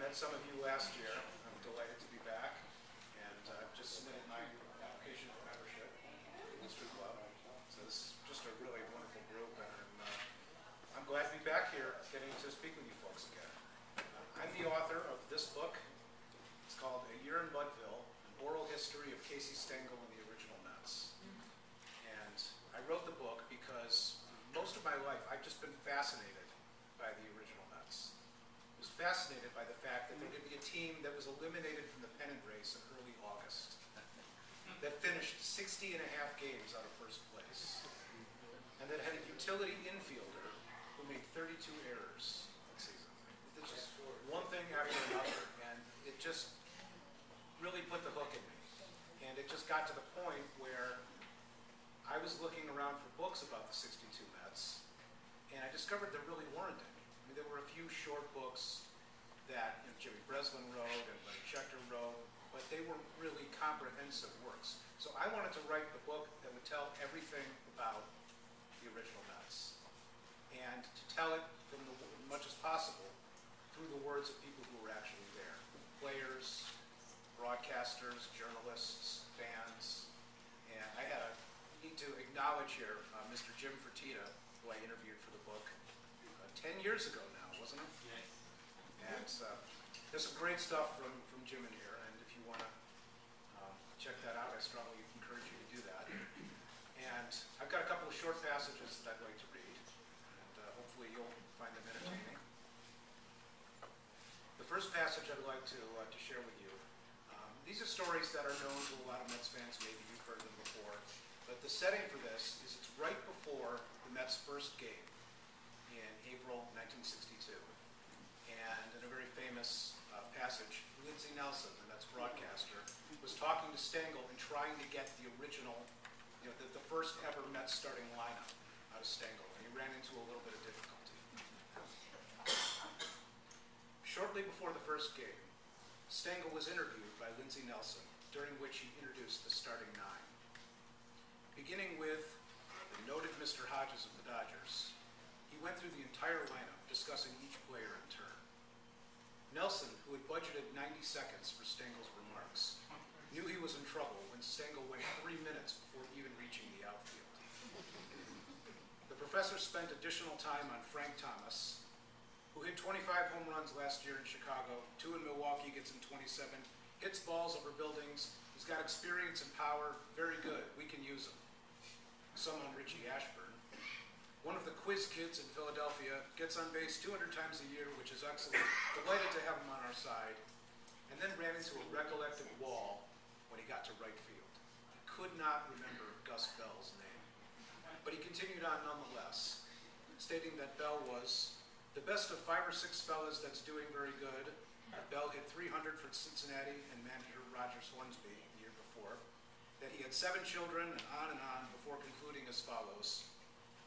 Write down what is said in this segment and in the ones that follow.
met some of you last year. I'm delighted to be back, and I've just submitted my application for membership in the History Club. So this is just a really wonderful group, and I'm glad to be back here getting to speak with you folks again. I'm the author of this book. It's called A Year in Mudville, An Oral History of Casey Stengel and the Original Mets. And I wrote the book because most of my life I've just been fascinated by the original Mets. I was fascinated by the fact that there could be a team that was eliminated from the pennant race in early August, that finished 60 and a half games out of first place, and that had a utility infielder who made 32 errors that season. It's just one thing after another, and it just really put the hook in me. And it just got to the point where I was looking around for books about the 62 Mets, and I discovered there really weren't any. I mean, there were a few short books that Jimmy Breslin wrote and Lenny Schechter wrote, but they were really comprehensive works. So I wanted to write the book that would tell everything about the original Mets, and to tell it from as much as possible through the words of people who were actually there. Players, broadcasters, journalists, fans, and I need to acknowledge here Mr. Jim Fertitta, who I interviewed for the book 10 years ago now, wasn't it? Yes. And there's some great stuff from Jim in here, and if you want to check that out, I strongly encourage you to do that. And I've got a couple of short passages that I'd like to read, and hopefully you'll find them entertaining. The first passage I'd like to share with you, these are stories that are known to a lot of Mets fans. Maybe you've heard them before, but the setting for this is it's right before the Mets' first game in April 1962. And in a very famous passage, Lindsey Nelson, the Mets broadcaster, was talking to Stengel and trying to get the original, the first ever Mets starting lineup out of Stengel, and he ran into a little bit of difficulty. Shortly before the first game, Stengel was interviewed by Lindsey Nelson, during which he introduced the starting nine. Beginning with the noted Mr. Hodges of the Dodgers, he went through the entire lineup, discussing each player in turn. Nelson, who had budgeted 90 seconds for Stengel's remarks, knew he was in trouble when Stengel went 3 minutes before even reaching the outfield. The professor spent additional time on Frank Thomas, who hit 25 home runs last year in Chicago, 2 in Milwaukee, gets him 27, hits balls over buildings, he's got experience and power, very good, we can use him. Some on Richie Ashburn. One of the quiz kids in Philadelphia, gets on base 200 times a year, which is excellent, delighted to have him on our side, and then ran into a recollected wall when he got to right field. He could not remember Gus Bell's name, but he continued on nonetheless, stating that Bell was the best of 5 or 6 fellas that's doing very good. Bell hit 300 for Cincinnati and manager Roger Swansby the year before, that he had 7 children, and on before concluding as follows.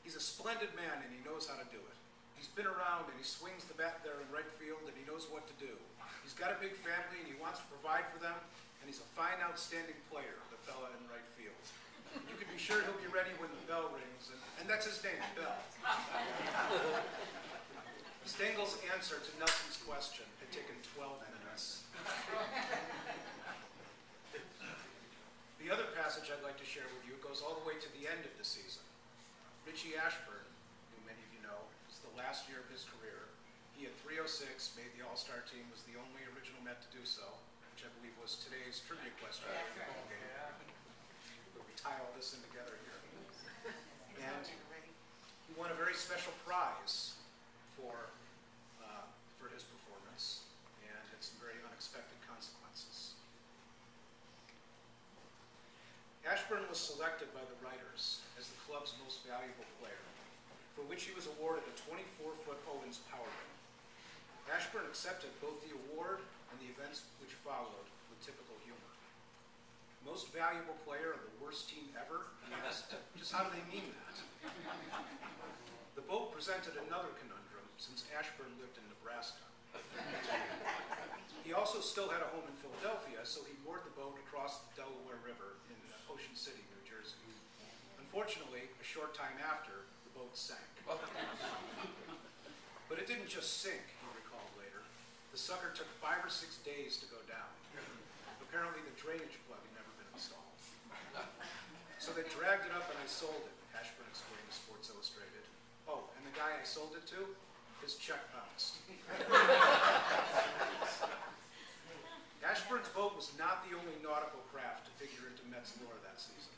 He's a splendid man, and he knows how to do it. He's been around, and he swings the bat there in right field, and he knows what to do. He's got a big family, and he wants to provide for them, and he's a fine, outstanding player, the fella in right field. You can be sure he'll be ready when the bell rings, and that's his name, Bell. Stengel's answer to Nelson's question had taken 12 minutes. The other passage I'd like to share with you goes all the way to the end of the season. Richie Ashburn, who many of you know, is the last year of his career. He had 306, made the All-Star team, was the only original Met to do so, which I believe was today's trivia question. But we tie all this in together here. And he won a very special prize for his performance, and had some very unexpected consequences. Ashburn was selected by the writers as the club's most valuable player, for which he was awarded a 24-foot Owens power ring. Ashburn accepted both the award and the events which followed with typical humor. Most valuable player of the worst team ever? He asked, just how do they mean that? The boat presented another conundrum, since Ashburn lived in Nebraska. He also still had a home in Philadelphia, so he moored the boat across the Delaware River in Ocean City, New Jersey. Unfortunately, a short time after, the boat sank. But it didn't just sink, he recalled later. The sucker took 5 or 6 days to go down. Apparently the drainage plug had never been installed. So they dragged it up and I sold it, Ashburn explained to Sports Illustrated. Oh, and the guy I sold it to, his check bounced. Ashburn's boat was not the only nautical craft to figure into Mets lore that season.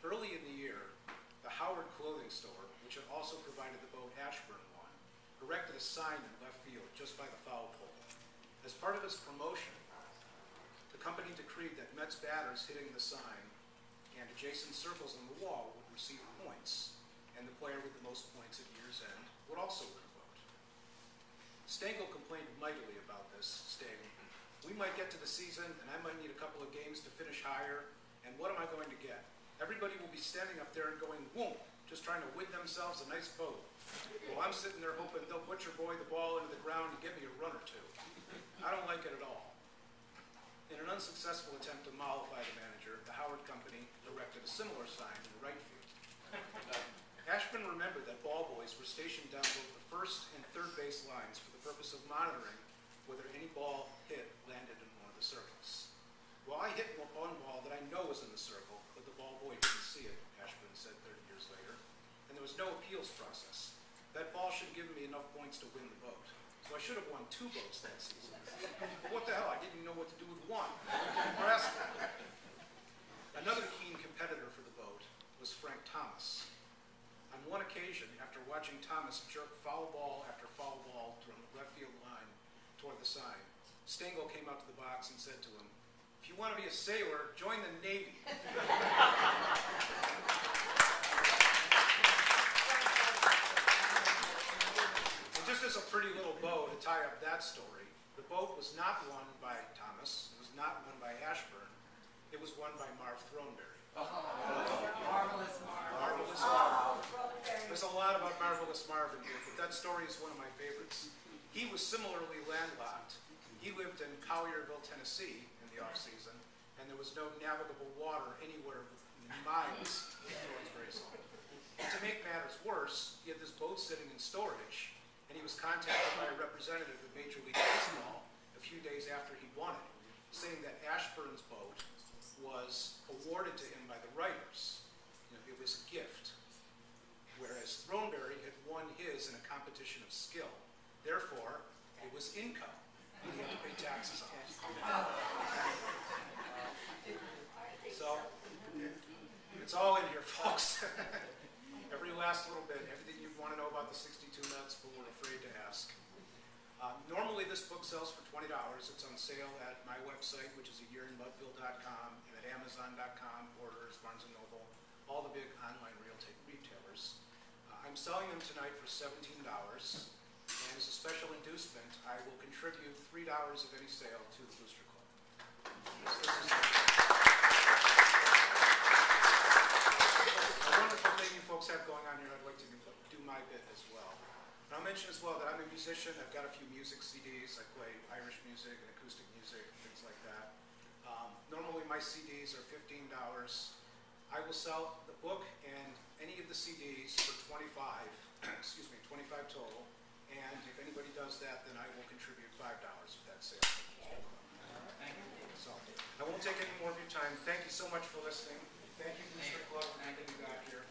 Early in the year, the Howard clothing store, which had also provided the boat Ashburn won, erected a sign in left field just by the foul pole. As part of its promotion, the company decreed that Mets batters hitting the sign and adjacent circles on the wall would receive points, and the player with the most points at year's end would also win a boat. Stengel complained mightily about this, stating, "We might get to the season, and I might need a couple of games to finish higher, and what am I going to get? Everybody will be standing up there and going, whoom, just trying to win themselves a nice boat. Well, I'm sitting there hoping they'll butcher boy the ball into the ground and give me a run or two. I don't like it at all." In an unsuccessful attempt to mollify the manager, the Howard Company erected a similar sign in right field. Ashburn remembered that ball boys were stationed down both the first and third base lines for the purpose of monitoring whether any ball hit landed in one of the circles. "Well, I hit one ball that I know was in the circle, but the ball boy didn't see it," Ashburn said 30 years later, "and there was no appeals process. That ball should have given me enough points to win the boat. So I should have won 2 boats that season. But what the hell, I didn't even know what to do with one. Impressed." Another keen competitor for the boat was Frank Thomas. On one occasion, after watching Thomas jerk foul ball after foul ball from the left field line toward the sign, Stengel came up to the box and said to him, "If you want to be a sailor, join the Navy." And just as a pretty little bow to tie up that story, the boat was not won by Thomas, it was not won by Ashburn, it was won by Marv Throneberry. Marvelous Marv. Marvelous Marv. There's a lot about Marvelous Marv in here, but that story is one of my favorites. He was similarly landlocked. He lived in Collierville, Tennessee in the off-season, and there was no navigable water anywhere miles from Thronesbury Zone. And to make matters worse, he had this boat sitting in storage, and he was contacted by a representative of Major League Baseball a few days after he won it, saying that Ashburn's boat was awarded to him by the writers. You know, it was a gift, whereas Throneberry had won his in a competition of skill. Therefore, it was income that he had to pay taxes on. So, it's all in here, folks. Every last little bit, everything you want to know about the 62 Mets, but we're afraid to ask. Normally, this book sells for $20. It's on sale at my website, which is ayearinmudville.com, and at amazon.com, Borders, Barnes & Noble, all the big online retailers. I'm selling them tonight for $17, and as a special inducement, I will contribute $3 of any sale to the Booster Club. A wonderful thing you folks have going on here, I'd like to do my bit as well. And I'll mention as well that I'm a musician. I've got a few music CDs. I play Irish music and acoustic music, things like that. Normally my CDs are $15. I will sell the book and any of the CDs for $25, excuse me, $25 total. And if anybody does that, then I will contribute $5 for that sale. So I won't take any more of your time. Thank you so much for listening. Thank you, Mr. Club, for everything you got here.